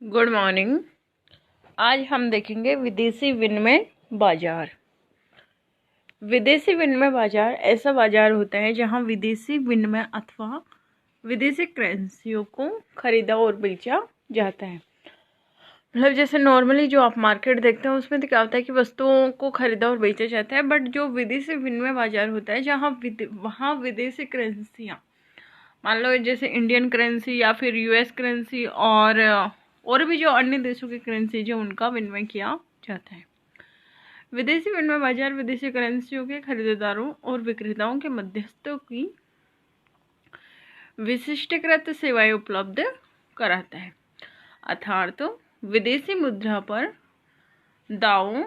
Good morning. आज हम देखेंगे विदेशी विनिमय बाजार। विदेशी विनिमय बाजार ऐसा बाजार होता है जहां विदेशी विनिमय अथवा विदेशी करेंसियों को खरीदा और बेचा जाता है। मतलब जैसे नॉर्मली जो आप मार्केट देखते हैं उसमें तो क्या होता है कि वस्तुओं को खरीदा और बेचा जाता है, बट जो विदेशी विनिमय बाजार होता है जहाँ वहाँ विदेशी करेंसियाँ, मान लो जैसे इंडियन करेंसी या फिर यूएस करेंसी और भी जो अन्य देशों की करेंसी जो उनका विनिमय किया जाता है। विदेशी विनिमय बाजार विदेशी करेंसियों के खरीदारों और विक्रेताओं के मध्यस्थों की विशिष्टकृत सेवाएं उपलब्ध कराता है। अर्थात विदेशी मुद्रा पर दावों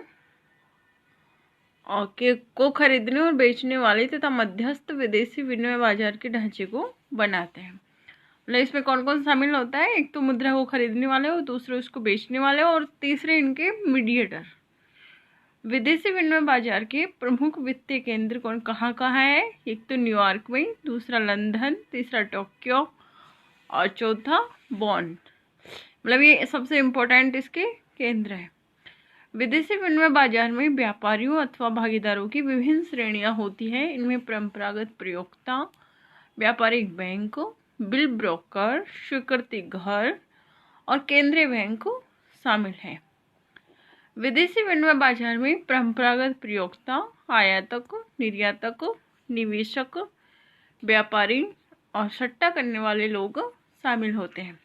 को खरीदने और बेचने वाले तथा मध्यस्थ विदेशी विनिमय बाजार के ढांचे को बनाते हैं। मतलब इसमें कौन कौन शामिल होता है? एक तो मुद्रा को खरीदने वाले और दूसरे उसको बेचने वाले और तीसरे इनके मीडिएटर। विदेशी विनिमय बाजार के प्रमुख वित्तीय केंद्र कहाँ है? एक तो न्यूयॉर्क में, दूसरा लंदन, तीसरा टोक्यो और चौथा बॉन। मतलब ये सबसे इम्पोर्टेंट इसके केंद्र है। विदेशी विनिमय बाजार में व्यापारियों अथवा भागीदारों की विभिन्न श्रेणियां होती हैं। इनमें परंपरागत प्रयोक्ता, व्यापारिक बैंक, बिल ब्रोकर, स्वीकृति घर और केंद्रीय बैंक शामिल हैं। विदेशी विनिमय बाजार में परंपरागत प्रयोक्ता, आयातक, निर्यातक, निवेशक, व्यापारी और सट्टा करने वाले लोग शामिल होते हैं।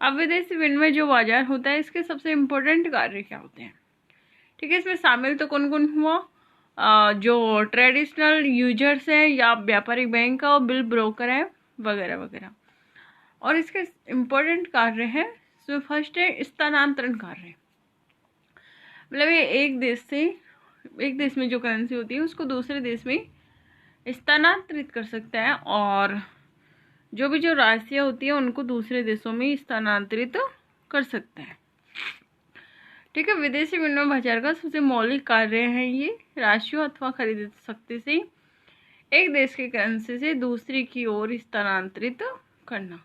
अब विदेशी विनिमय जो बाजार होता है इसके सबसे इम्पोर्टेंट कार्य क्या होते हैं? ठीक है, इसमें शामिल तो कौन कौन हुआ? जो ट्रेडिशनल यूजर्स है या व्यापारिक बैंक का और बिल ब्रोकर है वगैरह वगैरह। और इसके इम्पोर्टेंट कार्य है, इसमें फर्स्ट है स्थानांतरण कार्य। मतलब ये एक देश में जो करेंसी होती है उसको दूसरे देश में स्थानांतरित कर सकता है और जो राशियाँ होती है उनको दूसरे देशों में स्थानांतरित कर सकता है। ठीक है, विदेशी विनिमय बाजार का सबसे मौलिक कार्य है ये राशियों अथवा खरीद शक्ति से एक देश की करेंसी से दूसरी की ओर स्थानांतरित करना।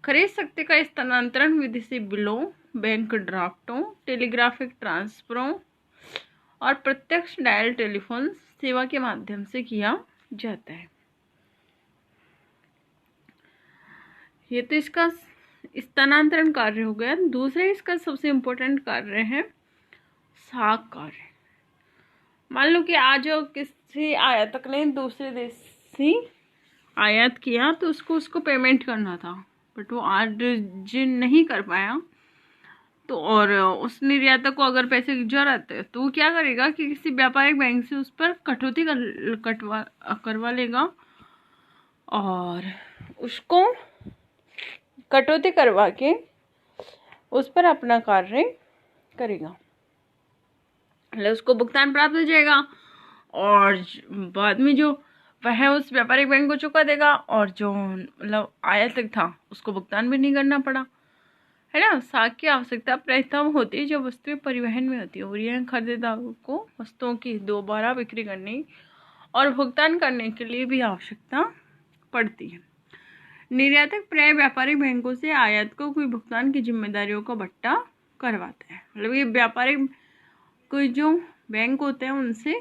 खरीद शक्ति का स्थानांतरण विदेशी बिलों, बैंक ड्राफ्टों, टेलीग्राफिक ट्रांसफरों और प्रत्यक्ष डायल टेलीफोन सेवा के माध्यम से किया जाता है। ये तो इसका स्थानांतरण कार्य हो गया। दूसरा इसका सबसे इम्पोर्टेंट कार्य है साख कार्य। मान लो कि आज किसी आयातक ने दूसरे देश से आयात किया तो उसको पेमेंट करना था, बट वो आज नहीं कर पाया, तो और उस निर्यातक को अगर पैसे की जरूरत है तो वो क्या करेगा कि किसी व्यापारिक बैंक से उस पर कटौती करवा लेगा और उसको कटौती करवा के उस पर अपना कार्य करेगा। मतलब उसको भुगतान प्राप्त हो जाएगा और बाद में जो वह उस व्यापारिक बैंक को चुका देगा और जो मतलब आयातक था उसको भुगतान भी नहीं करना पड़ा, है ना। साख की आवश्यकता प्रथम होती है जो वस्तुएं परिवहन में होती है और यह खरीदारों को वस्तुओं की दोबारा बिक्री करने और भुगतान करने के लिए भी आवश्यकता पड़ती है। निर्यातक प्राय व्यापारिक बैंकों से आयातकों को भुगतान की जिम्मेदारियों का बट्टा करवाता है। मतलब ये व्यापारिक कोई जो बैंक होते हैं उनसे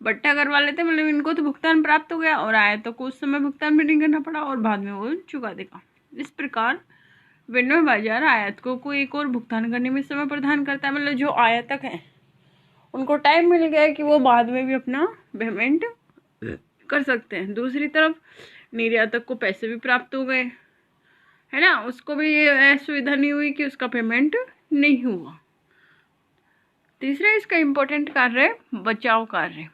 बट्टा करवा लेते हैं। मतलब इनको तो भुगतान प्राप्त हो गया और आयातकों को उस समय भुगतान भी नहीं करना पड़ा और बाद में वो चुका देगा। इस प्रकार विनिमय बाजार आयातकों को एक और भुगतान करने में समय प्रदान करता है। मतलब जो आयातक हैं उनको टाइम मिल गया कि वो बाद में भी अपना पेमेंट कर सकते हैं। दूसरी तरफ निर्यातक को पैसे भी प्राप्त हो गए, है ना, उसको भी ये सुविधा नहीं हुई कि उसका पेमेंट नहीं हुआ। तीसरा इसका इम्पोर्टेंट कार्य है बचाव कार्य,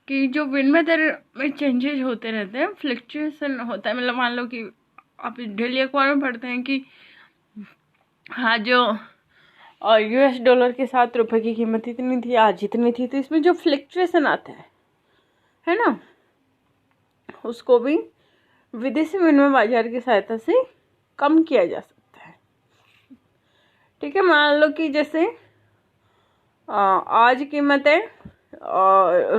कि जो विनिमय दर में चेंजेज होते रहते हैं, फ्लक्चुएशन होता है। मतलब मान लो कि आप डेली अखबार में पढ़ते हैं कि हाँ जो यूएस डॉलर के साथ रुपए की कीमत इतनी थी, आज इतनी थी, तो इसमें जो फ्लक्चुएशन आता है ना, उसको भी विदेशी विनिमय बाजार की सहायता से कम किया जा सकता है। ठीक है, मान लो कि जैसे आज कीमत है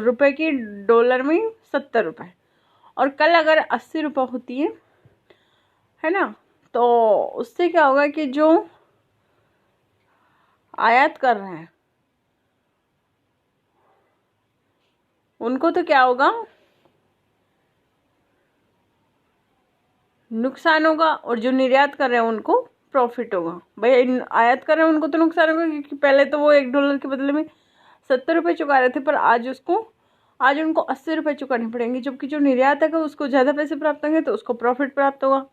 रुपए की डॉलर में 70 रुपये और कल अगर 80 रुपये होती है ना, तो तो उससे क्या होगा कि जो आयात कर रहे हैं उनको तो क्या होगा, नुकसान होगा, और जो निर्यात कर रहे हैं उनको प्रॉफिट होगा। भाई आयात कर रहे हैं उनको तो नुकसान होगा, क्योंकि पहले तो वो $1 के बदले में 70 रुपये चुका रहे थे, पर आज उनको 80 रुपये चुकाने पड़ेंगे, जबकि जो निर्यात है उसको ज़्यादा पैसे प्राप्त होंगे तो उसको प्रॉफिट प्राप्त होगा,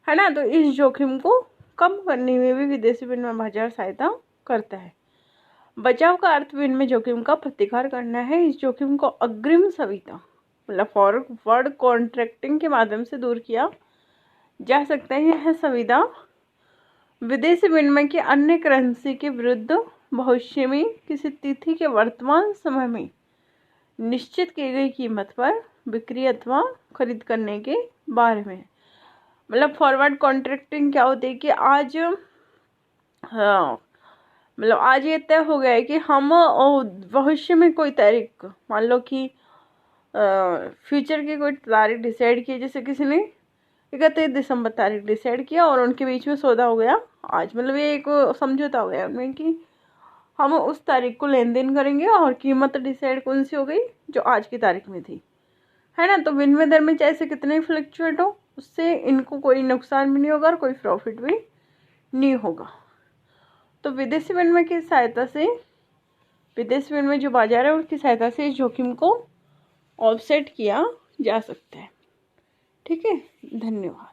है ना। तो इस जोखिम को कम करने में भी विदेशी विनिमय बाजार सहायता करता है। बचाव का अर्थ विनिमय जोखिम का प्रतिकार करना है। इस जोखिम को अग्रिम सविता मतलब फॉरवर्ड कॉन्ट्रैक्टिंग के माध्यम से दूर किया जा सकता है। यह सुविधा विदेशी विनिमय की अन्य करेंसी के विरुद्ध भविष्य में किसी तिथि के वर्तमान समय में निश्चित की गई कीमत पर बिक्री अथवा खरीद करने के बारे में। मतलब फॉरवर्ड कॉन्ट्रैक्टिंग क्या होती है कि आज मतलब आज ये तय हो गया है कि हम भविष्य में कोई तारीख, मान लो कि फ्यूचर की कोई तारीख डिसाइड की, जैसे किसी ने 31 दिसंबर तारीख डिसाइड किया और उनके बीच में सौदा हो गया आज, मतलब ये एक समझौता हो गया उनमें कि हम उस तारीख को लेन देन करेंगे और कीमत डिसाइड कौन सी हो गई जो आज की तारीख में थी, है ना। तो विनिमय दर में चाहे से कितने फ्लक्चुएट हो, उससे इनको कोई नुकसान भी नहीं होगा और कोई प्रॉफिट भी नहीं होगा। तो विदेशी विनिमय की सहायता से, विदेशी विनिमय जो बाजार है उसकी सहायता से इस जोखिम को ऑफसेट किया जा सकता है। ठीक है, धन्यवाद।